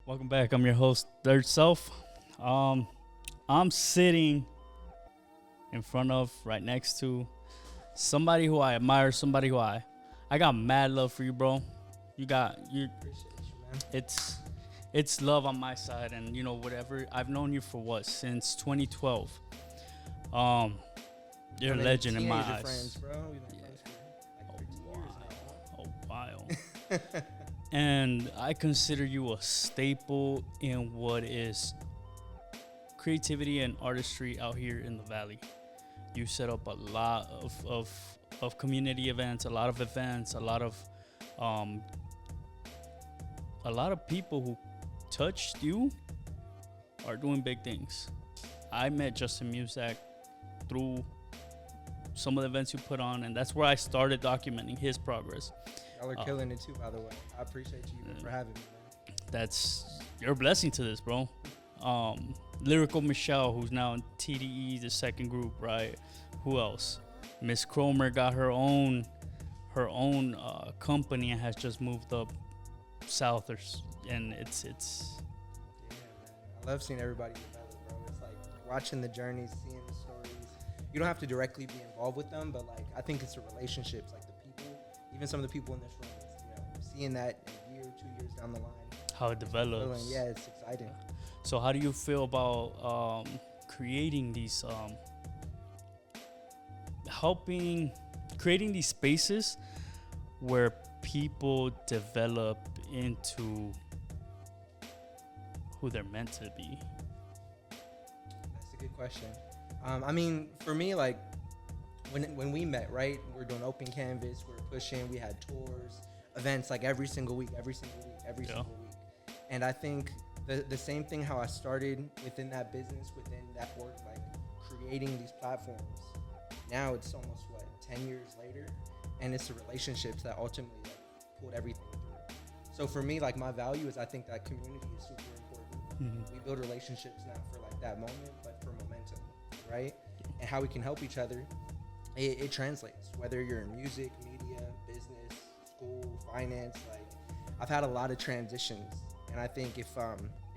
Welcome back. I'm your host, Third Self. Um, I'm sitting in front of, right next to somebody who I admire, somebody who I got mad love for you, bro. You. Appreciate you, man. It's love on my side, and whatever. I've known you for what since 2012. Um, you're a legend in my eyes. Friends, bro. We've been friends for like 13 years now. A while. And I consider you a staple in what is creativity and artistry out here in the valley. You set up a lot of community events, a lot of events, um, a lot of people who touched you are doing big things. I met Justin Musak through some of the events you put on, and that's where I started documenting his progress. Y'all are killing it too, by the way. I appreciate you for having me, man. That's your blessing to this, bro. Lyrical Michelle, who's now in TDE, the second group, right? Who else? Miss Cromer got her own company and has just moved up south, and it's. Yeah, man. I love seeing everybody develop, bro. It's like watching the journeys, seeing the stories. You don't have to directly be involved with them, but like I think it's the relationships, like the people, even some of the people in this room. Seeing that a year, 2 years down the line, how it develops. Yeah, it's exciting. So how do you feel about creating these creating these spaces where people develop into who they're meant to be? That's a good question. I mean, for me, like when we met, right, we're doing open canvas, we're pushing, we had tours, events like every single week. And I think the same thing how I started within that business, within that work, like creating these platforms. Now it's almost 10 years later, and it's the relationships that ultimately like, pulled everything through. So for me, like my value is I think that community is super important. Mm-hmm. We build relationships not for like that moment, but for momentum, right? And how we can help each other. It translates, whether you're in music, media, business, school, finance. Like I've had a lot of transitions, and I think if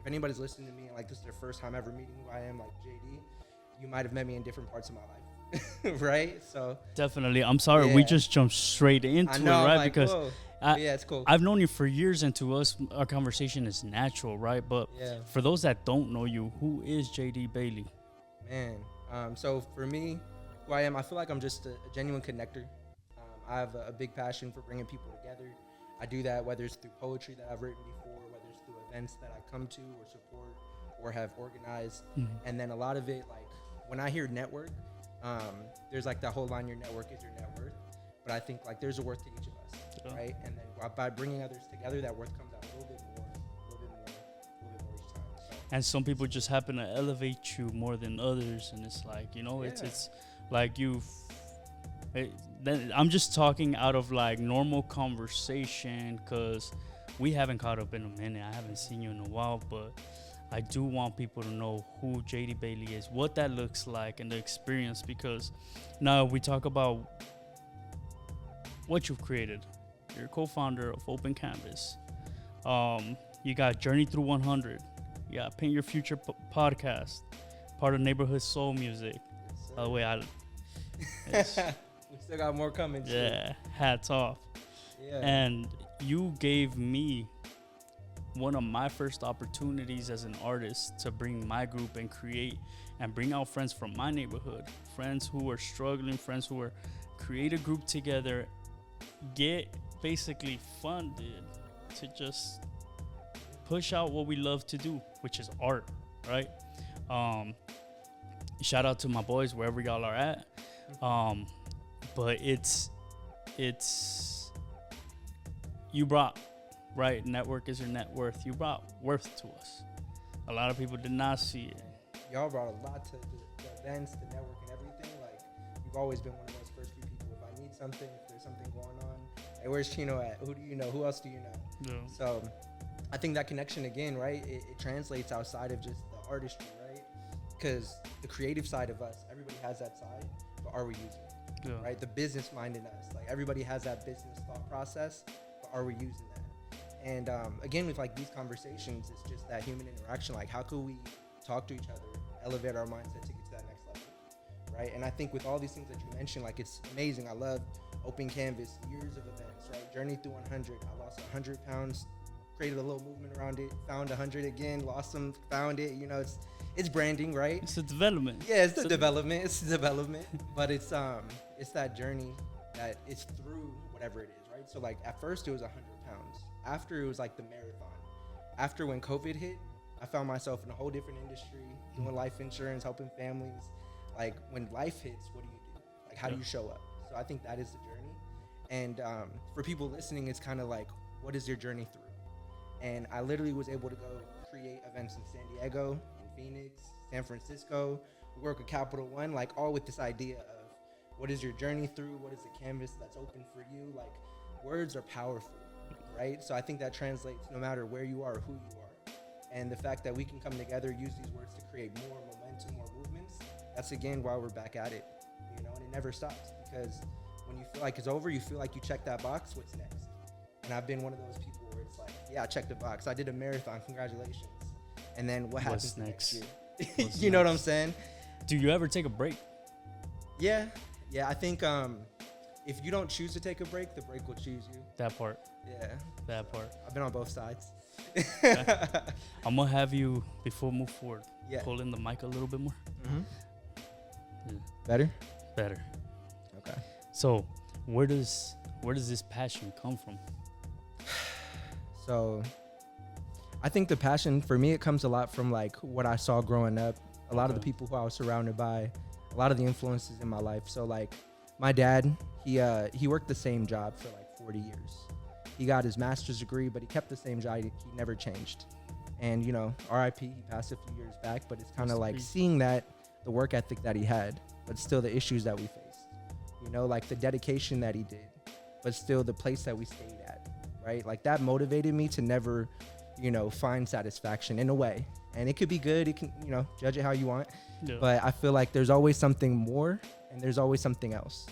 anybody's listening to me and like this is their first time ever meeting who I am, like JD, you might have met me in different parts of my life. Right? So definitely. I'm sorry, we just jumped straight into it, right? Like, because yeah, it's cool. I've known you for years, and to us, our conversation is natural, right? But for those that don't know you, who is JD Bailey? Man, so for me, who I am, I feel like I'm just a genuine connector. I have a big passion for bringing people together. I do that whether it's through poetry that I've written before, whether it's through events that I come to or support or have organized. Mm-hmm. And then a lot of it, like when I hear network, there's like that whole line, your network is your net worth. But I think like there's a worth to each of us, right? And then by bringing others together, that worth comes out a little bit more each time. So. And some people just happen to elevate you more than others, and it's like, it's like then I'm just talking out of like normal conversation, because we haven't caught up in a minute. I haven't seen you in a while, but I do want people to know who JD Bailey is, what that looks like, and the experience, because now we talk about what you've created. You're a co-founder of Open Canvas. You got Journey Through 100. You got Paint Your Future podcast, part of Neighborhood Soul Music. By the way, we still got more coming. Yeah, hats off. Yeah. And you gave me one of my first opportunities as an artist to bring my group and create and bring out friends from my neighborhood, friends who are struggling, friends who are create a group together, get basically funded to just push out what we love to do, which is art, right? Shout out to my boys wherever y'all are at. But it's you brought, right? Network is your net worth. You brought worth to us. A lot of people did not see it. Y'all brought a lot to the events, the network, and everything. Like you've always been one of those first few people. If I need something, if there's something going on, hey, where's Chino at? Who do you know? Who else do you know? Yeah. So I think that connection again, right? It translates outside of just the artistry, right? Because the creative side of us, everybody has that side, but are we using it? Yeah. Right? The business mind in us, like everybody has that business thought process, but are we using that? And again, with like these conversations, it's just that human interaction. Like, how could we talk to each other, elevate our mindset to get to that next level, right? And I think with all these things that you mentioned, like, it's amazing. I love Open Canvas, years of events, right? Journey through 100. I lost 100 pounds, created a little movement around it, found 100 again, lost some, found it. You know, it's branding, right? It's a development. Yeah, it's the development. It's the development, but it's that journey that is through whatever it is, right? So like at first it was 100 pounds. After it was like the marathon. After when COVID hit, I found myself in a whole different industry, doing life insurance, helping families. Like when life hits, what do you do? Like how do you show up? So I think that is the journey. And for people listening, it's kind of like, what is your journey through? And I literally was able to go create events in San Diego, in Phoenix, San Francisco. We work with Capital One, like all with this idea of what is your journey through? What is the canvas that's open for you? Like words are powerful, right? So I think that translates no matter where you are or who you are. And the fact that we can come together, use these words to create more momentum, more movements, that's again why we're back at it, you know, and it never stops, because when you feel like it's over, you feel like you checked that box, what's next? And I've been one of those people where it's like, yeah, I checked the box. I did a marathon, congratulations. And then what happens next year? You know what I'm saying? Do you ever take a break? Yeah, I think if you don't choose to take a break, the break will choose you. That part. Yeah. That part. I've been on both sides. I'm gonna have you, before we move forward, pull in the mic a little bit more. Mm-hmm. Yeah. Better. Okay. So where does this passion come from? So I think the passion for me, it comes a lot from like what I saw growing up, a lot of the people who I was surrounded by, a lot of the influences in my life. So like my dad, he worked the same job for like 40 years. He got his master's degree, but he kept the same job. He never changed. And, you know, RIP, he passed a few years back, but it's kind of like seeing that, the work ethic that he had, but still the issues that we faced, you know, like the dedication that he did, but still the place that we stayed at, right? Like that motivated me to never, you know, find satisfaction in a way. And it could be good. It can, you know, judge it how you want. Yeah. But I feel like there's always something more and there's always something else.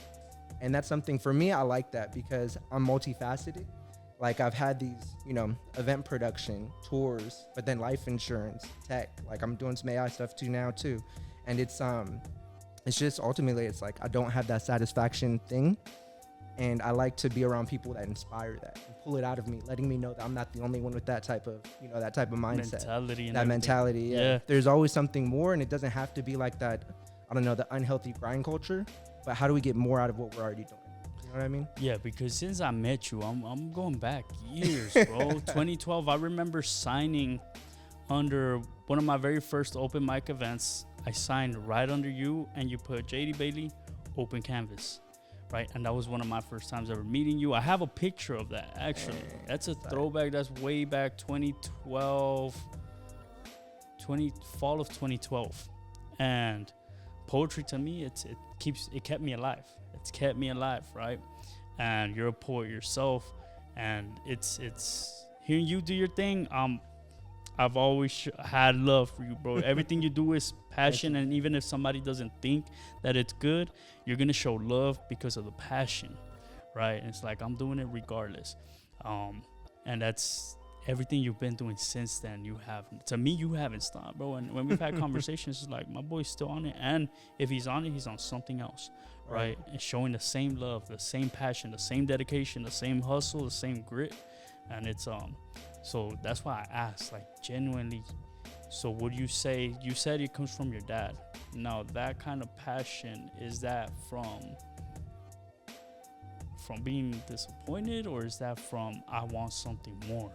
And that's something for me, I like that because I'm multifaceted. Like I've had these, you know, event production, tours, but then life insurance, tech. Like I'm doing some AI stuff now too. And it's just ultimately, it's like I don't have that satisfaction thing. And I like to be around people that inspire that and pull it out of me, letting me know that I'm not the only one with that type of, you know, that type of mindset. Mentality. Yeah. There's always something more, and it doesn't have to be like that, I don't know, the unhealthy grind culture, but how do we get more out of what we're already doing? You know what I mean? Yeah, because since I met you, I'm going back years, bro. 2012, I remember signing under one of my very first open mic events. I signed right under you, and you put JD Bailey, Open Canvas, right? And that was one of my first times ever meeting you. I have a picture of that, actually. That's a throwback. That's way back 2012, fall of 2012. And poetry to me, it kept me alive. It's kept me alive, right? And you're a poet yourself, and it's hearing you do your thing. I've always had love for you, bro. Everything you do is passion, and even if somebody doesn't think that it's good, you're gonna show love because of the passion, right? And it's like I'm doing it regardless, and that's everything you've been doing since then. You haven't stopped, bro. And when we've had conversations, it's like my boy's still on it, and if he's on it, he's on something else, right? And showing the same love, the same passion, the same dedication, the same hustle, the same grit, and it's So that's why I asked, like, genuinely. So would you say, you said it comes from your dad. Now, that kind of passion, is that from being disappointed, or is that from I want something more?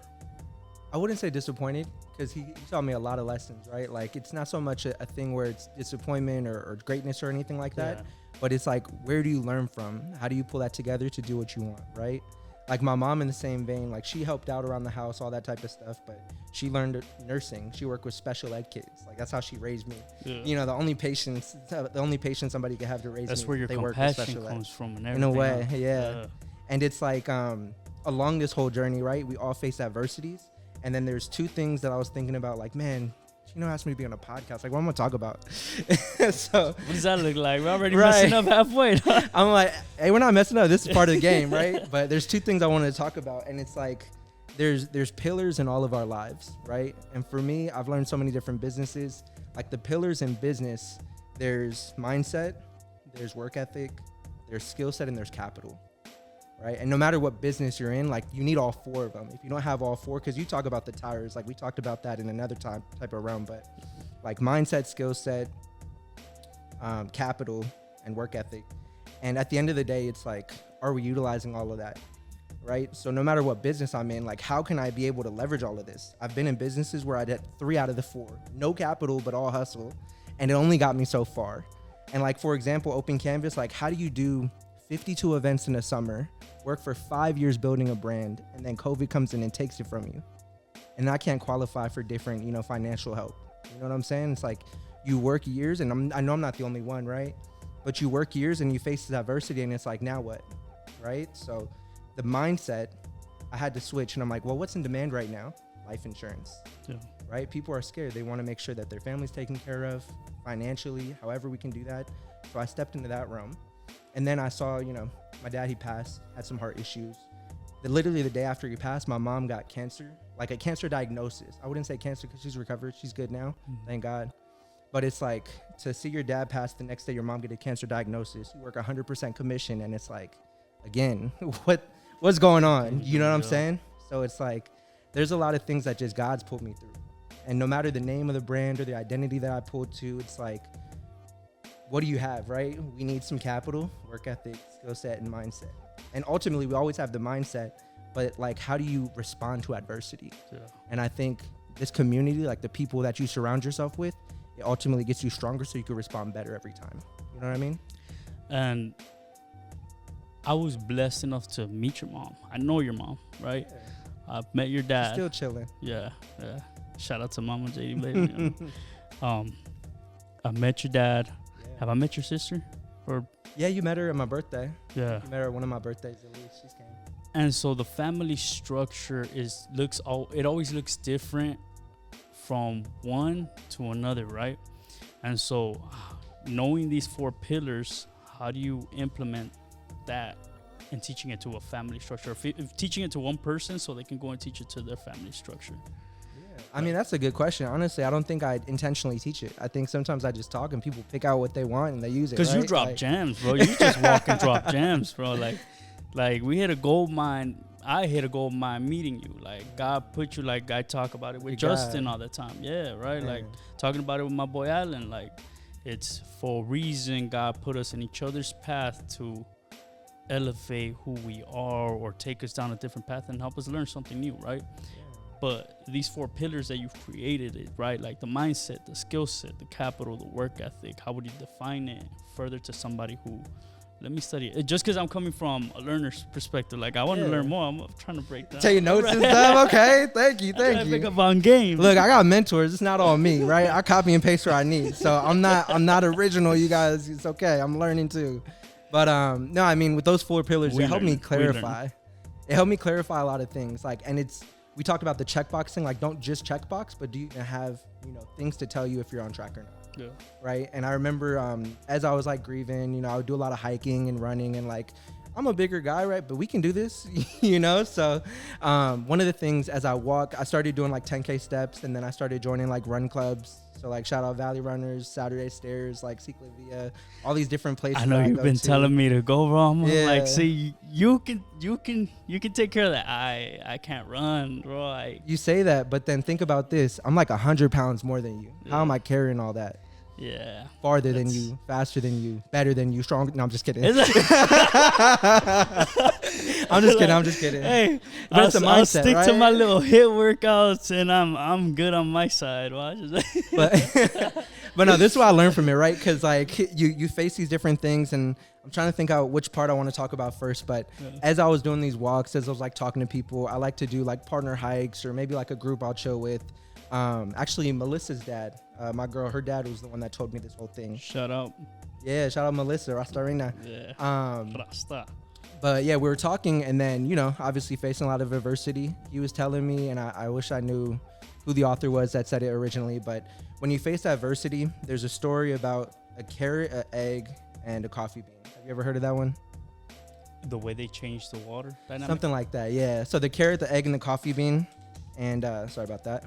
I wouldn't say disappointed, because he taught me a lot of lessons, right? Like, it's not so much a thing where it's disappointment or greatness or anything like that, but it's like, where do you learn from? How do you pull that together to do what you want, right? Like my mom in the same vein, like she helped out around the house, all that type of stuff, but she learned nursing. She worked with special ed kids. Like that's how she raised me. Yeah. You know, the only patience somebody could have to raise me. That's where your compassion comes from and everything. In a way, yeah. And it's like along this whole journey, right, we all face adversities. And then there's two things that I was thinking about, like, man, asked me to be on a podcast. Like, what am I gonna talk about? So what does that look like? We're already messing up halfway. I'm like, hey, we're not messing up. This is part of the game, right? But there's two things I wanted to talk about, and it's like, there's pillars in all of our lives, right? And for me, I've learned so many different businesses. Like the pillars in business, there's mindset, there's work ethic, there's skill set, and there's capital, right? And no matter what business you're in, like you need all four of them. If you don't have all four, because you talk about the tires, like we talked about that in another type of realm, but like mindset, skill set, capital, and work ethic. And at the end of the day, it's like, are we utilizing all of that? Right? So no matter what business I'm in, like how can I be able to leverage all of this? I've been in businesses where I did 3 out of the 4, no capital, but all hustle. And it only got me so far. And like, for example, Open Canvas, like how do you do 52 events in a summer, work for 5 years building a brand, and then COVID comes in and takes it from you? And I can't qualify for different, financial help. You know what I'm saying? It's like you work years, and I know I'm not the only one, right? But you work years and you face this adversity, and it's like, now what? Right? So the mindset, I had to switch, and I'm like, well, what's in demand right now? Life insurance, right? People are scared. They want to make sure that their family's taken care of financially, however we can do that. So I stepped into that realm. And then I saw, my dad, he passed, had some heart issues. Literally the day after he passed, my mom got cancer, like a cancer diagnosis. I wouldn't say cancer because she's recovered. She's good now, thank God. But it's like to see your dad pass the next day, your mom get a cancer diagnosis. You work 100% commission, and it's like, again, what's going on? You know what I'm saying? So it's like, there's a lot of things that just God's pulled me through. And no matter the name of the brand or the identity that I pulled to, it's like, what do you have, right? We need some capital, work ethic, skill set, and mindset. And ultimately, we always have the mindset, but like, how do you respond to adversity? And I think this community, like the people that you surround yourself with, it ultimately gets you stronger so you can respond better every time. You know what I mean? And I was blessed enough to meet your mom. I know your mom, right? Yeah. I've met your dad. Still chilling. Yeah. Shout out to Mama JD, baby. I met your dad. Yeah. Have I met your sister? Or yeah, you met her at my birthday. Yeah. You met her at one of my birthdays at least. She's came. And so the family structure it always looks different from one to another, right? And so knowing these 4 pillars, how do you implement that and teaching it to a family structure? If teaching it to one person so they can go and teach it to their family structure. Yeah. I mean, that's a good question. Honestly, I don't think I intentionally teach it. I think sometimes I just talk and people pick out what they want and they use it. Because right? you drop jams, bro. You just walk and drop jams, bro. Like we hit a gold mine. I hit a gold mine meeting you. Like God put you, like I talk about it with Justin all the time. Yeah, right. Yeah. Like talking about it with my boy Allen. Like it's for a reason God put us in each other's path to elevate who we are or take us down a different path and help us learn something new, right? Yeah. But these 4 pillars that you've created, right? Like the mindset, the skill set, the capital, the work ethic. How would you define it further to somebody who? Let me study it. Just because I'm coming from a learner's perspective, like I want to learn more. I'm trying to break down. Take notes and stuff. Okay, thank you. Pick up on game. Look, I got mentors. It's not all me, right? I copy and paste where I need. So I'm not original, you guys. It's okay. I'm learning too. But no, I mean with those 4 pillars, it helped me clarify. It helped me clarify a lot of things. Like, and we talked about the checkbox thing. Like, don't just checkbox, but do you have things to tell you if you're on track or not. Yeah. Right. And I remember as I was like grieving, I would do a lot of hiking and running and like, I'm a bigger guy, right? But we can do this, So one of the things as I walk, I started doing like 10K steps, and then I started joining like run clubs. So like shout out Valley Runners, Saturday Stairs, like Ciclavia, all these different places. I know you've been telling me to go, bro. Yeah. Like, see, you can take care of that. I can't run, bro. You say that, but then think about this. I'm like 100 pounds more than you. How am I carrying all that? Yeah. Farther than you, faster than you, better than you, stronger. No, I'm just kidding. I'm just kidding. Hey, I'll stick to my little HIIT workouts, and I'm good on my side. But no, this is what I learned from it, right? Because like you face these different things, and I'm trying to think out which part I want to talk about first. But as I was doing these walks, as I was like talking to people, I like to do like partner hikes or maybe like a group I'll chill with. Actually, Melissa's dad, my girl, her dad was the one that told me this whole thing. Shout out. Yeah, shout out Melissa, Rastarina. Yeah. Rasta. But yeah, we were talking, and then, obviously facing a lot of adversity. He was telling me, and I wish I knew who the author was that said it originally, but when you face adversity, there's a story about a carrot, an egg, and a coffee bean. Have you ever heard of that one? The way they change the water dynamic. Something like that, yeah. So the carrot, the egg, and the coffee bean, and sorry about that.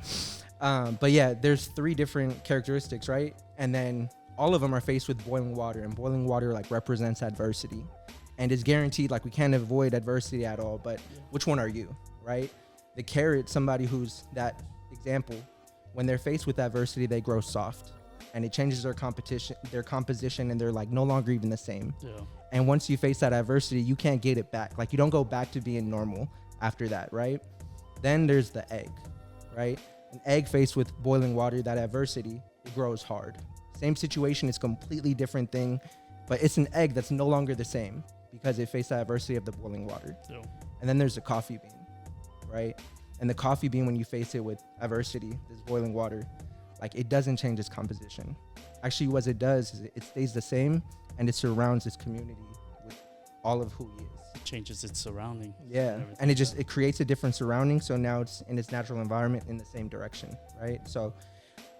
But yeah, there's 3 different characteristics, right? And then all of them are faced with boiling water, and boiling water like represents adversity, and it's guaranteed. Like we can't avoid adversity at all. But which one are you, right? The carrot, somebody who's that example, when they're faced with adversity, they grow soft, and it changes their composition, and they're like no longer even the same. Yeah. And once you face that adversity, you can't get it back. Like you don't go back to being normal after that, right? Then there's the egg, right? An egg faced with boiling water, that adversity, it grows hard. Same situation, it's completely different thing, but it's an egg that's no longer the same because it faced the adversity of the boiling water. Yeah. And then there's the coffee bean, right? And the coffee bean, when you face it with adversity, this boiling water, like it doesn't change its composition. Actually, what it does is it stays the same, and it surrounds its community with all of who he is. It changes its surrounding. Yeah, and it creates a different surrounding, so now it's in its natural environment in the same direction, right? So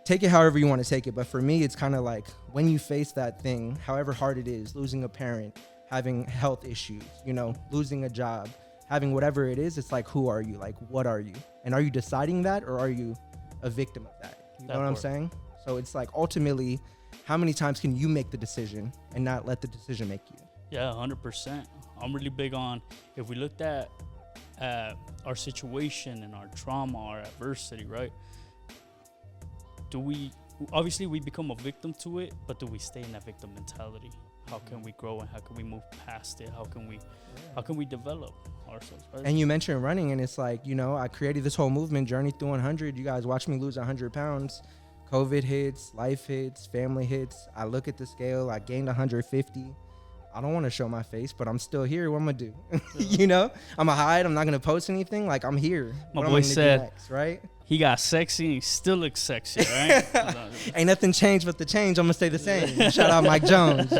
take it however you want to take it, but for me, it's kind of like when you face that thing, however hard it is, losing a parent, having health issues, losing a job, having whatever it is, it's like, who are you? Like, what are you? And are you deciding that, or are you a victim of that? You know what I'm saying? So it's like, ultimately, how many times can you make the decision and not let the decision make you? Yeah, 100%. I'm really big on, if we looked at our situation and our trauma, our adversity, right? Obviously we become a victim to it, but do we stay in that victim mentality? How can we grow, and how can we move past it? How can we develop ourselves? Right? And you mentioned running, and it's like, I created this whole movement, Journey Through 100. You guys watch me lose 100 pounds. COVID hits, life hits, family hits. I look at the scale, I gained 150. I don't want to show my face, but I'm still here. What am I gonna do? I'm gonna hide. I'm not gonna post anything. Like, I'm here. My boy said, next, right? He got sexy and he still looks sexy, right? Ain't nothing changed but the change. I'm gonna stay the same. Shout out Mike Jones,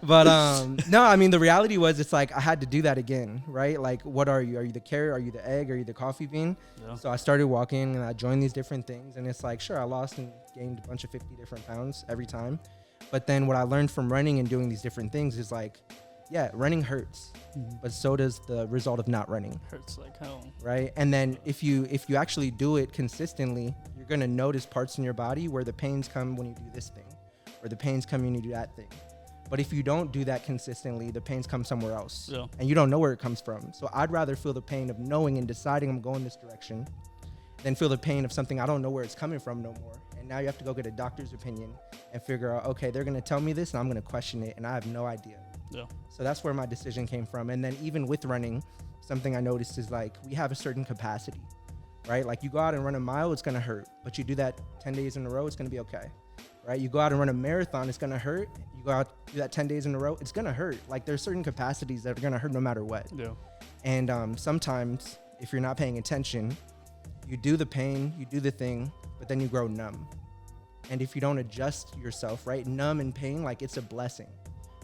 But no, I mean, the reality was, it's like I had to do that again, right? Like, what are you? Are you the carrot? Are you the egg? Are you the coffee bean? Yeah. So I started walking, and I joined these different things, and it's like, sure, I lost and gained a bunch of 50 different pounds every time. But then what I learned from running and doing these different things is like, yeah, running hurts, but so does the result of not running. Hurts like hell. Right? And then if you actually do it consistently, you're going to notice parts in your body where the pains come when you do this thing, or the pains come when you do that thing. But if you don't do that consistently, the pains come somewhere else. Yeah. And you don't know where it comes from. So I'd rather feel the pain of knowing and deciding I'm going this direction than feel the pain of something I don't know where it's coming from no more. And now you have to go get a doctor's opinion and figure out, okay, they're going to tell me this and I'm going to question it, and I have no idea. Yeah. So that's where my decision came from. And then even with running, something I noticed is like, we have a certain capacity, right? Like, you go out and run a mile, it's going to hurt. But you do that 10 days in a row, it's going to be okay, right? You go out and run a marathon, it's going to hurt. You go out, do that 10 days in a row, it's going to hurt. Like, there's certain capacities that are going to hurt no matter what. Yeah. And sometimes if you're not paying attention, you do the pain, you do the thing, but then you grow numb. And if you don't adjust yourself, right, numb and pain, like, it's a blessing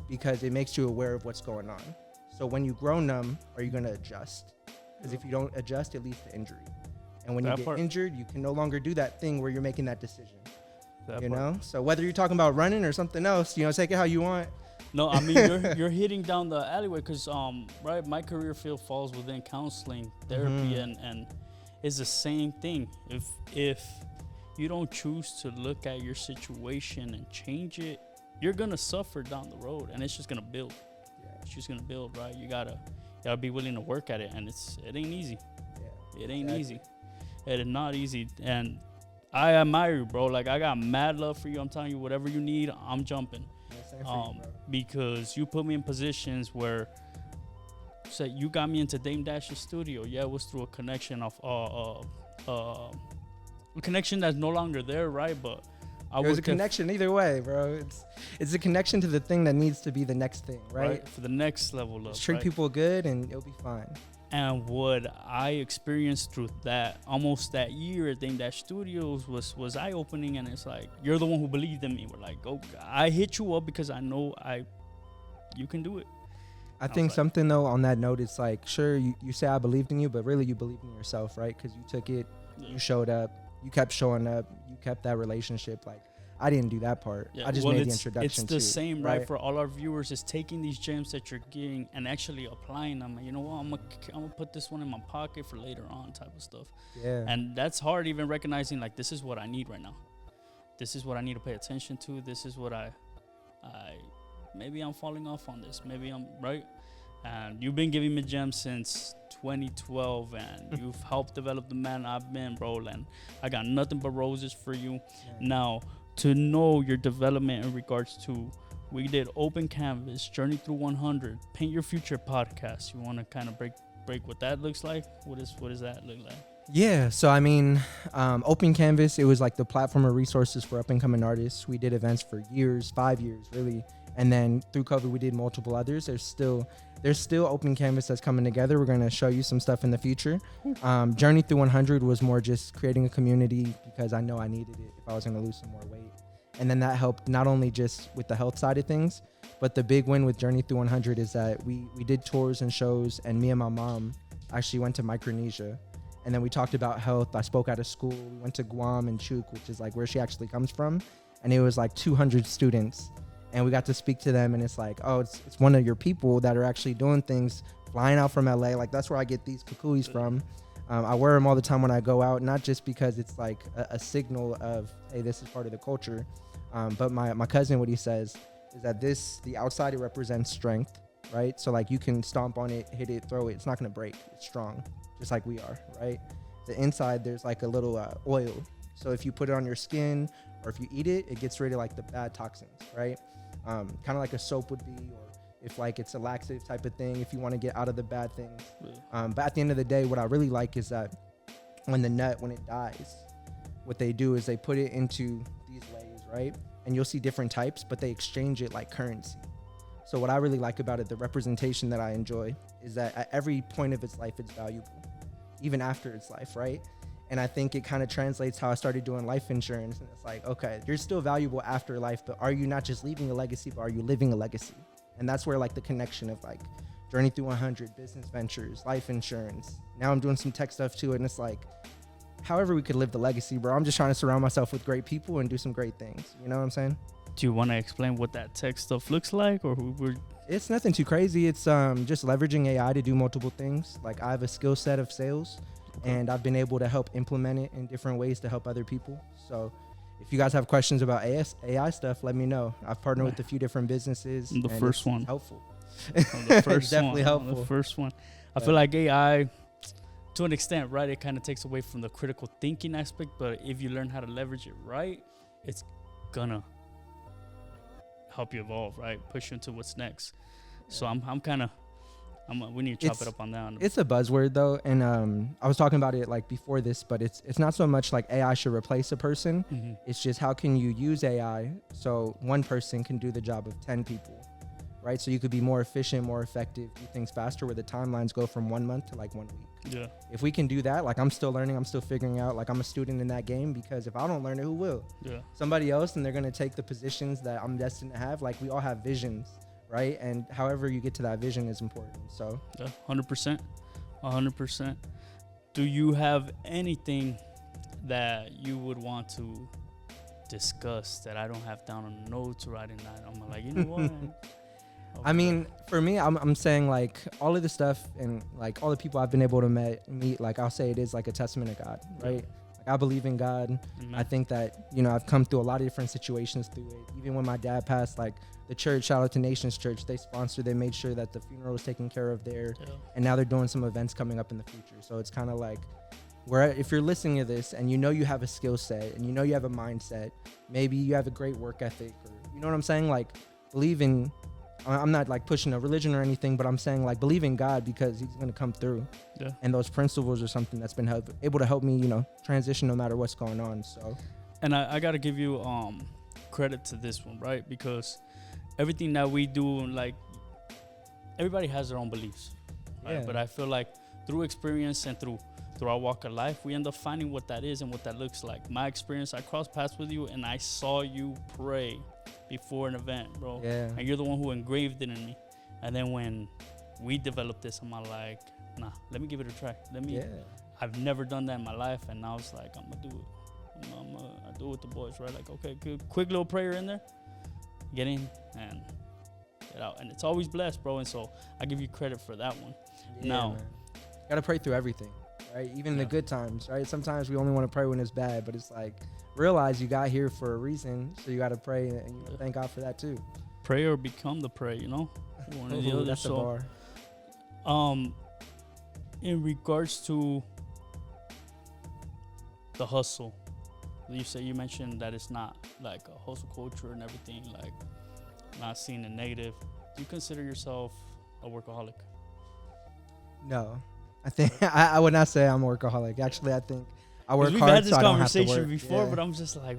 because it makes you aware of what's going on. So when you grow numb, are you going to adjust? Because if you don't adjust, it leads to injury. And when you get injured, you can no longer do that thing where you're making that decision. So whether you're talking about running or something else, take it how you want. No, I mean, you're hitting down the alleyway because, right, my career field falls within counseling, therapy, and it's the same thing. If you don't choose to look at your situation and change it, you're gonna suffer down the road, and it's just gonna build. Yeah. It's just gonna build, right? You gotta be willing to work at it, and it ain't easy. Yeah, it ain't easy. It is not easy, and I admire you, bro. Like, I got mad love for you. I'm telling you, whatever you need, I'm jumping. Because you put me in positions where, say, you got me into Dame Dash's studio. Yeah, it was through a connection of a connection that's no longer there, right? But there's a connection either way, bro. It's a connection to the thing that needs to be the next thing, right? For the next level of. Just treat people good, and it'll be fine. And what I experienced through almost that year at Dame Dash Studios was eye-opening, and it's like, you're the one who believed in me. We're like, oh, I hit you up because I know you can do it. I think something, though, on that note, it's like, sure, you say I believed in you, but really you believed in yourself, right? Because you took it, you showed up, you kept showing up, you kept that relationship. Like, I didn't do that part. I just made the introduction. It's the same, right? For all our viewers, is taking these gems that you're getting and actually applying them. You know what? I'm gonna put this one in my pocket for later on, type of stuff. Yeah. And that's hard, even recognizing like this is what I need right now. This is what I need to pay attention to. This is what I maybe I'm falling off on this. Maybe I'm right. And you've been giving me gems since 2012, and you've helped develop the man I've been, bro. And I got nothing but roses for you. Yeah. Now, to know your development in regards to, we did Open Canvas, Journey Through 100, Paint Your Future podcast. You want to kind of break what that looks like? What does that look like? Yeah, so I mean, Open Canvas, it was like the platform of resources for up-and-coming artists. We did events for years, 5 years, really. And then through COVID, we did multiple others. There's still Open Canvas that's coming together. We're going to show you some stuff in the future. Journey Through 100 was more just creating a community because I know I needed it if I was going to lose some more weight. And then that helped not only just with the health side of things, but the big win with Journey Through 100 is that we did tours and shows, and me and my mom actually went to Micronesia. And then we talked about health. I spoke at a school. We went to Guam and Chuuk, which is like where she actually comes from. And it was like 200 students. And we got to speak to them, and it's like, oh, it's one of your people that are actually doing things, flying out from LA. Like, that's where I get these kukuis from. I wear them all the time when I go out, not just because it's like a signal of, hey, this is part of the culture. But my cousin, what he says is that the outside, it represents strength, right? So like you can stomp on it, hit it, throw it. It's not going to break. It's strong, just like we are, right? The inside, there's like a little oil. So if you put it on your skin or if you eat it, it gets rid of like the bad toxins, right? Kind of like a soap would be, or if like it's a laxative type of thing, if you want to get out of the bad things. But at the end of the day, what I really like is that when it dies, what they do is they put it into these layers, right? And you'll see different types, but they exchange it like currency. So what I really like about it, the representation that I enjoy, is that at every point of its life, it's valuable, even after its life, right? And I think it kind of translates how I started doing life insurance. And it's like, okay, you're still valuable after life, but are you not just leaving a legacy, but are you living a legacy? And that's where like the connection of like Journey Through 100, business ventures, life insurance. Now I'm doing some tech stuff too. And it's like, however we could live the legacy, bro. I'm just trying to surround myself with great people and do some great things. You know what I'm saying? Do you want to explain what that tech stuff looks like, or It's nothing too crazy. It's just leveraging AI to do multiple things. Like I have a skill set of sales. Okay. And I've been able to help implement it in different ways to help other people. So if you guys have questions about AI stuff, let me know. I've partnered with a few different businesses. The first one. Helpful. The first definitely helpful. The first one. I feel like AI, to an extent, right, it kind of takes away from the critical thinking aspect. But if you learn how to leverage it right, it's going to help you evolve, right? Push you into what's next. So I'm kind of... we need to chop it up on that. It's a buzzword though, and I was talking about it like before this, but it's not so much like AI should replace a person. Mm-hmm. It's just how can you use AI so one person can do the job of 10 people, right? So you could be more efficient, more effective, do things faster, where the timelines go from 1 month to like 1 week. Yeah. If we can do that, like I'm still learning, I'm still figuring out, like I'm a student in that game, because if I don't learn it, who will? Yeah. Somebody else, and they're gonna take the positions that I'm destined to have. Like we all have visions. Right, and however you get to that vision is important. So, yeah, 100%. Do you have anything that you would want to discuss that I don't have down on the notes or writing that? I'm like, you know what? Okay. I mean, for me, I'm saying like all of the stuff and like all the people I've been able to meet, like I'll say it is like a testament of God, right? Yeah. Like I believe in God. Amen. I think that, you know, I've come through a lot of different situations through it. Even when my dad passed, like the church, shout out to Nations Church, they sponsored, they made sure that the funeral was taken care of there. Yeah. And now they're doing some events coming up in the future. So it's kind of like, where if you're listening to this and you know you have a skill set and you know you have a mindset, maybe you have a great work ethic, or you know what I'm saying? Like believe in, I'm not like pushing a religion or anything, but I'm saying like believe in God, because he's going to come through. Yeah. And those principles are something that's been able to help me, you know, transition no matter what's going on. So, and I got to give you credit to this one, right? Because everything that we do, like everybody has their own beliefs, right? Yeah. But I feel like through experience and through our walk of life, we end up finding what that is and what that looks like. My experience, I crossed paths with you and I saw you pray before an event, bro. Yeah. And you're the one who engraved it in me. And then when we developed this, I'm like, nah, let me give it a try. I've never done that in my life, and now it's like, I'm gonna do it. do with the boys, right? Like, okay, good, quick little prayer in there, get in and get out, and it's always blessed, bro. And so I give you credit for that one. Now, man. Gotta pray through everything, right? Even the good times, right? Sometimes we only want to pray when it's bad, but it's like realize you got here for a reason, so you got to pray and thank God for that too. Pray or become the prey, you know, one or the other. That's the bar. In regards to the hustle, you mentioned that it's not like a hustle culture and everything, like not seeing the negative. Do you consider yourself a workaholic? No, I think I would not say I'm a workaholic. Actually, I think I work we've hard. Had this so conversation before, but I'm just like,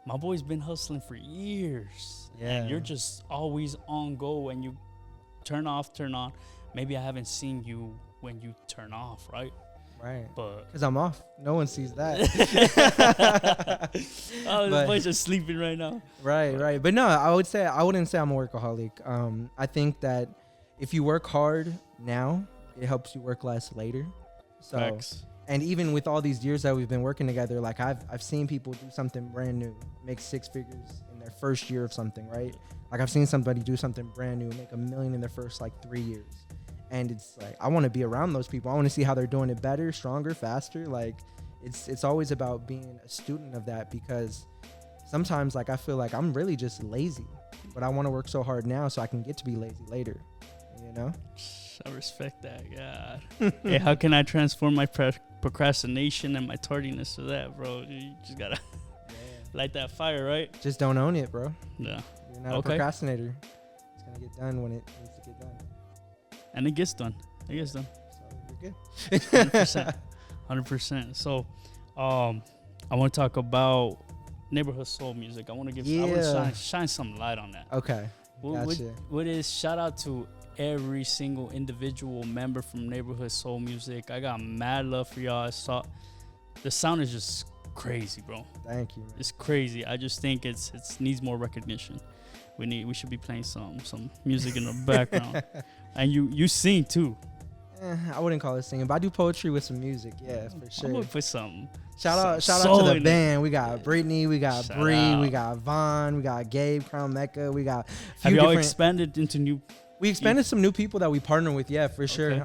my boy's been hustling for years, and you're just always on go. And you turn off, turn on. Maybe I haven't seen you when you turn off, right? Right. But because I'm off, no one sees that. Oh, this boy's just sleeping right now. Right. But no, I wouldn't say I'm a workaholic. I think that if you work hard now, it helps you work less later. So, Facts. And even with all these years that we've been working together, like I've seen people do something brand new, make 6 figures in their first year of something, right? Like I've seen somebody do something brand new, make $1 million in their first like 3 years. And it's like, I want to be around those people. I want to see how they're doing it better, stronger, faster. Like it's always about being a student of that, because sometimes like I feel like I'm really just lazy, but I want to work so hard now so I can get to be lazy later, you know? I respect that, God. Hey, how can I transform my procrastination and my tardiness to that, bro? You just gotta light that fire, right? Just don't own it, bro. Yeah. You're not a procrastinator. It's gonna get done when it needs to get done. And it gets done. It gets done. So you're good. 100%. 100%. So, I want to talk about neighborhood soul music. I want to shine some light on that. Okay. Gotcha. What is shout out to every single individual member from neighborhood soul music. I got mad love for y'all. The sound is just crazy, bro. Thank you, man. It's crazy. I just think it's needs more recognition. We should be playing some music in the background. And you sing too. I wouldn't call it singing, but I do poetry with some music. Yeah, for sure. I'm gonna put some. Shout out to the band. We got Brittany, we got Bree, we got Vaughn, we got Gabe, Crown Mecca. We got. Have y'all expanded into new? We expanded some new people that we partner with. Yeah, for sure.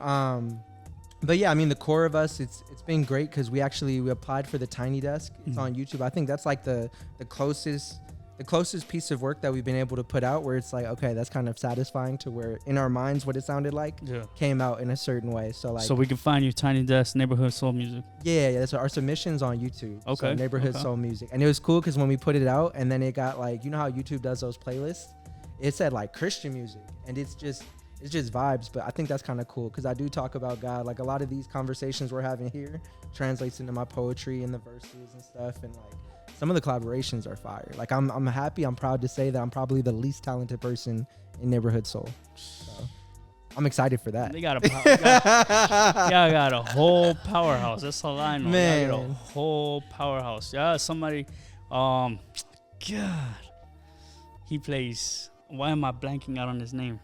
But yeah, I mean the core of us, it's been great because we applied for the Tiny Desk. It's on YouTube. I think that's like the closest piece of work that we've been able to put out, where it's like, okay, that's kind of satisfying to where in our minds what it sounded like came out in a certain way. So like, so we can find you Tiny Desk Neighborhood Soul Music. Yeah. That's our submissions on YouTube. Okay. So Neighborhood Soul Music, and it was cool because when we put it out, and then it got like, you know how YouTube does those playlists, it said like Christian music, and it's just vibes. But I think that's kind of cool because I do talk about God. Like a lot of these conversations we're having here translates into my poetry and the verses and stuff, and like some of the collaborations are fire. Like I'm happy, I'm proud to say that I'm probably the least talented person in Neighborhood Soul. So I'm excited for that. They got y'all got a whole powerhouse. That's all I know. Man. Y'all got a whole powerhouse. Yeah, somebody God. He plays, why am I blanking out on his name?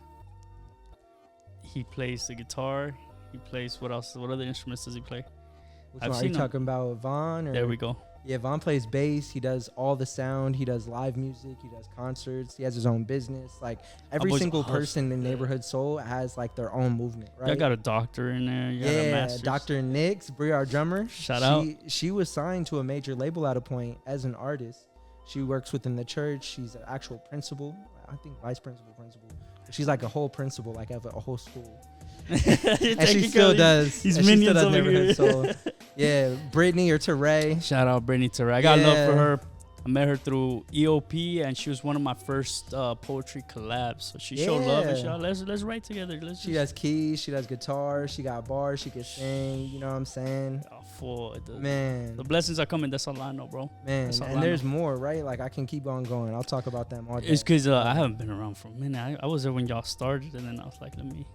He plays the guitar. He plays what else? What other instruments does he play? Which one are you talking about, Vaughn? Or? There we go. Yeah, Vaughn plays bass. He does all the sound. He does live music. He does concerts. He has his own business. Like every single person in Neighborhood Soul has like their own movement, right? I got a doctor in there. Yeah, Dr. Nix, Brie, our drummer. Shout out. She was signed to a major label at a point as an artist. She works within the church. She's an actual principal. I think vice principal. She's like a whole principal, like of a whole school. And she still does. He's minions over here. So, yeah, Brittany or Teray. Shout out Brittany Teray. I got love for her. I met her through EOP, and she was one of my first poetry collabs. So she showed love, and she let's write together. She does keys, she does guitar, she got bars, she can sing. You know what I'm saying? Man, the blessings are coming. That's all I know, bro. Man, and there's more, right? Like I can keep on going. I'll talk about them all day. It's because I haven't been around for a minute. I was there when y'all started, and then I was like, let me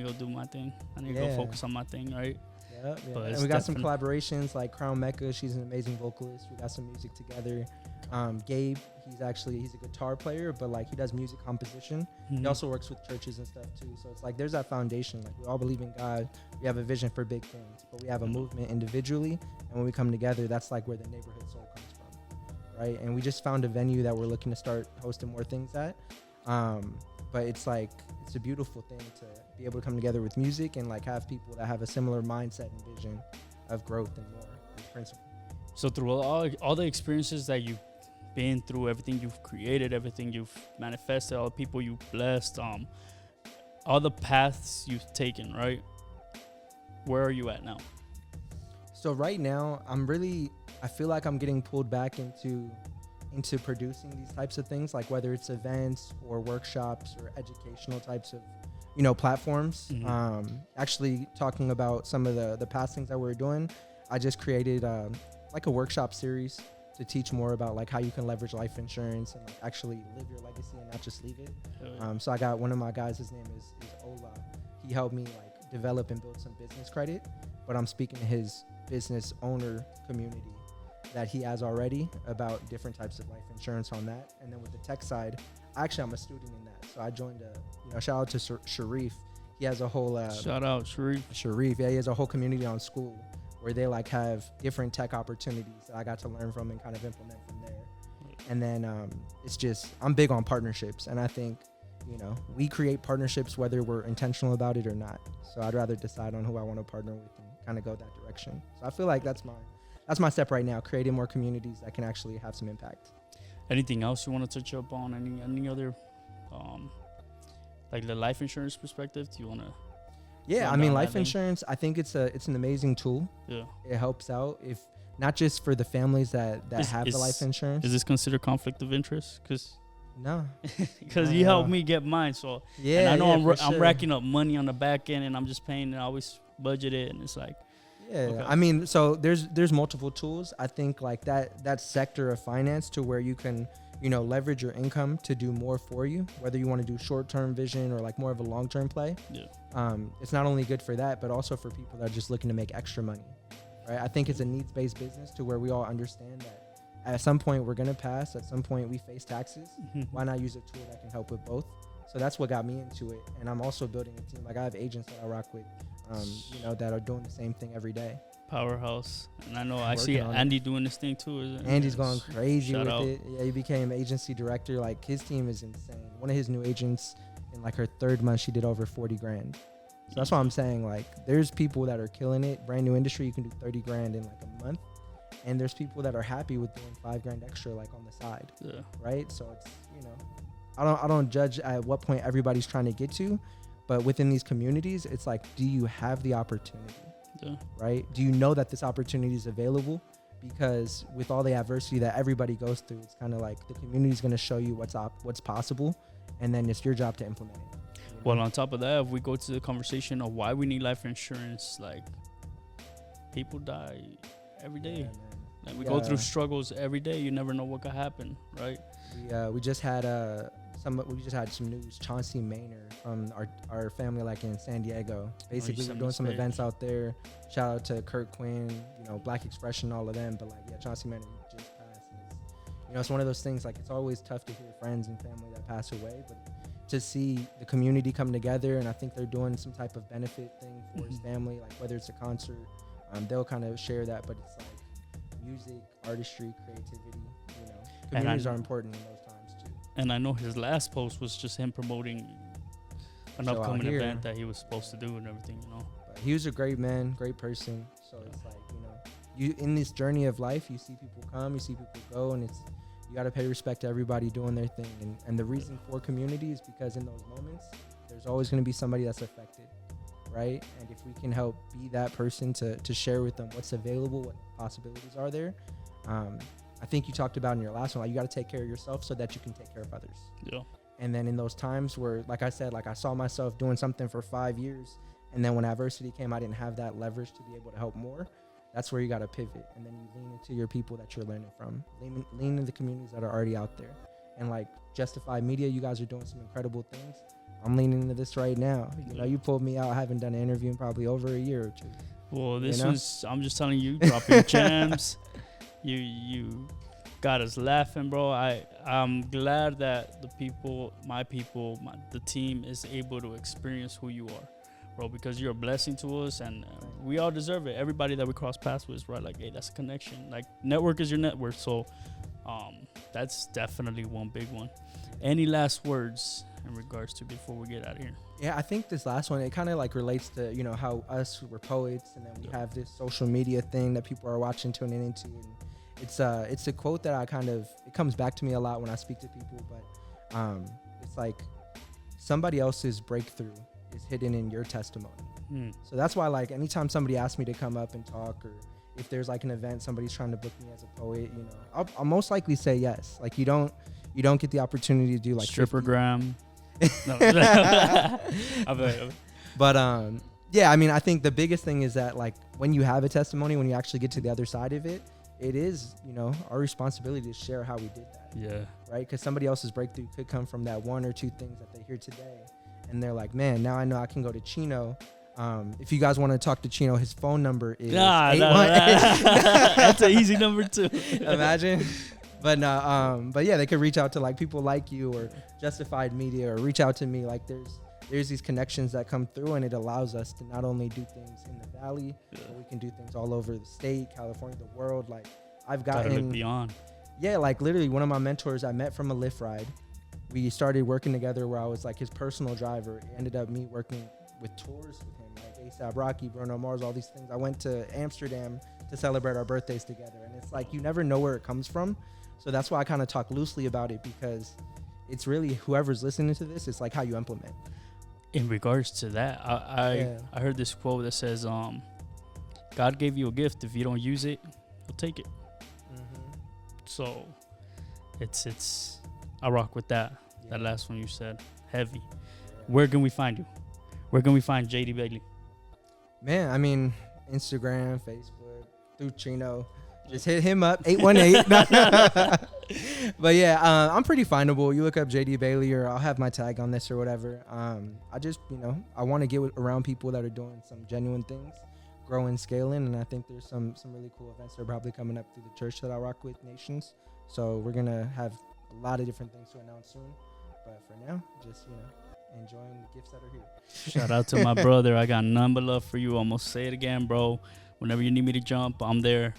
go do my thing. I need to go focus on my thing, right? Yeah. And we got some collaborations like Crown Mecca. She's an amazing vocalist. We got some music together. Gabe, he's a guitar player, but like he does music composition. He also works with churches and stuff too. So it's like there's that foundation. Like we all believe in God. We have a vision for big things, but we have a movement individually. And when we come together, that's like where the Neighborhood Soul comes from, right? And we just found a venue that we're looking to start hosting more things at. But it's like, it's a beautiful thing to be able to come together with music and like have people that have a similar mindset and vision of growth and more principle. So through all the experiences that you've been through, everything you've created, everything you've manifested, all the people you've blessed, all the paths you've taken, right? Where are you at now? So right now, I feel like I'm getting pulled back into producing these types of things, like whether it's events or workshops or educational types of, platforms. Actually talking about some of the past things that we're doing, I just created like a workshop series to teach more about like how you can leverage life insurance and like actually live your legacy and not just leave it. So I got one of my guys, his name is Ola. He helped me like develop and build some business credit, but I'm speaking to his business owner community that he has already about different types of life insurance on that. And then with the tech side, actually I'm a student in that. So I joined shout out to Sharif. He has a whole shout out Sharif. Yeah, he has a whole community on school where they like have different tech opportunities that I got to learn from and kind of implement from there. And then it's just, I'm big on partnerships, and I think we create partnerships whether we're intentional about it or not. So I'd rather decide on who I want to partner with and kind of go that direction. So I feel like that's my step right now, creating more communities that can actually have some impact. Anything else you want to touch up on? Any other like the life insurance perspective? Do you want to? Yeah, I mean, life insurance, I think it's an amazing tool. Yeah, it helps out, if not just for the families that have the life insurance. Is this considered conflict of interest? No, because you helped me get mine. So yeah, and I know sure. I'm racking up money on the back end, and I'm just paying. And I always budget it, and it's like. Yeah, okay. I mean, so there's multiple tools. I think like that sector of finance to where you can, leverage your income to do more for you, whether you want to do short-term vision or like more of a long-term play. Yeah. It's not only good for that, but also for people that are just looking to make extra money, right? I think it's a needs-based business to where we all understand that at some point we're going to pass, at some point we face taxes. Why not use a tool that can help with both? So that's what got me into it. And I'm also building a team. Like I have agents that I rock with, that are doing the same thing every day. Powerhouse. And I know I see Andy doing this thing too. Andy's going crazy with out. it. Yeah, he became agency director. Like his team is insane. One of his new agents, in like her 3rd month, she did over 40 grand. So that's why I'm saying, like, there's people that are killing it. Brand new industry, you can do 30 grand in like a month. And there's people that are happy with doing 5 grand extra, like on the side. Yeah. Right. So it's, I don't judge at what point everybody's trying to get to, but within these communities, it's like, do you have the opportunity? Yeah. Right? Do you know that this opportunity is available? Because with all the adversity that everybody goes through, it's kind of like the community is going to show you what's possible, and then it's your job to implement it. Well, on top of that, if we go to the conversation of why we need life insurance, like people die every day. Yeah, like we go through struggles every day. You never know what could happen, right? We just had some news. Chauncey Maynard from our family, like in San Diego. Basically, we're doing some events out there. Shout out to Kurt Quinn, Black Expression, all of them. But like, yeah, Chauncey Maynard just passed. And it's one of those things. Like, it's always tough to hear friends and family that pass away, but to see the community come together, and I think they're doing some type of benefit thing for his family, like whether it's a concert, they'll kind of share that. But it's like music, artistry, creativity. Communities are important in those times too. And I know his last post was just him promoting an upcoming event that he was supposed to do and everything, But he was a great man, great person. So it's like, you in this journey of life, you see people come, you see people go, and you got to pay respect to everybody doing their thing. And the reason for community is because in those moments, there's always going to be somebody that's affected, right? And if we can help be that person to share with them what's available, what possibilities are there, I think you talked about in your last one, like you got to take care of yourself so that you can take care of others. Yeah. And then in those times where, like I said, like I saw myself doing something for 5 years, and then when adversity came, I didn't have that leverage to be able to help more. That's where you got to pivot. And then you lean into your people that you're learning from. Lean into the communities that are already out there. And like Justified Media, you guys are doing some incredible things. I'm leaning into this right now. You pulled me out. I haven't done an interview in probably over a year or two. Well, this was, I'm just telling you, dropping gems. You got us laughing, bro. I'm glad that the team is able to experience who you are, bro, because you're a blessing to us, and we all deserve it. Everybody that we cross paths with, right? Like, hey, that's a connection. Like, network is your network. So, That's definitely one big one. Any last words in regards to before we get out of here? Yeah, I think this last one, it kind of like relates to, you know, how us, we're poets, and then we have this social media thing that people are watching, tuning into. And it's a quote that it comes back to me a lot when I speak to people, but it's like somebody else's breakthrough is hidden in your testimony. So that's why, like, anytime somebody asks me to come up and talk, or if there's like an event, somebody's trying to book me as a poet, you know, I'll most likely say yes. Like, you don't get the opportunity to do like Strippergram. But yeah, I mean, I think the biggest thing is that, like, when you have a testimony, when you actually get to the other side of it, it is, you know, our responsibility to share how we did that. Yeah. Right? Because somebody else's breakthrough could come from that one or two things that they hear today, and they're like, man, now I know I can go to Chino. If you guys want to talk to Chino, his phone number is That's an easy number too. Imagine. But no, but yeah, they could reach out to like people like you or Justified Media, or reach out to me. Like, there's these connections that come through, and it allows us to not only do things in the Valley, but we can do things all over the state, California, the world. Like, I've gotten look beyond. Yeah, like literally one of my mentors I met from a Lyft ride. We started working together where I was like his personal driver. It ended up me working with tours with him, like ASAP Rocky, Bruno Mars, all these things. I went to Amsterdam to celebrate our birthdays together, and it's like you never know where it comes from. So that's why I kind of talk loosely about it, because it's really whoever's listening to this, it's like how you implement. In regards to that, I heard this quote that says, God gave you a gift. If you don't use it, he'll take it. So it's I rock with that. That last one you said, heavy. Where can we find you? Where can we find JD Bailey? Man, I mean, Instagram, Facebook, through Chino. Just hit him up, 818. But yeah, I'm pretty findable. You look up JD Bailey, or I'll have my tag on this or whatever. I just, you know, I want to get around people that are doing some genuine things, growing, scaling, and I think there's some really cool events that are probably coming up through the church that I rock with, Nations. So we're going to have a lot of different things to announce soon. But for now, just, you know, enjoying the gifts that are here. Shout out to my brother. I got none but love for you. I'm going to say it again, bro. Whenever you need me to jump, I'm there.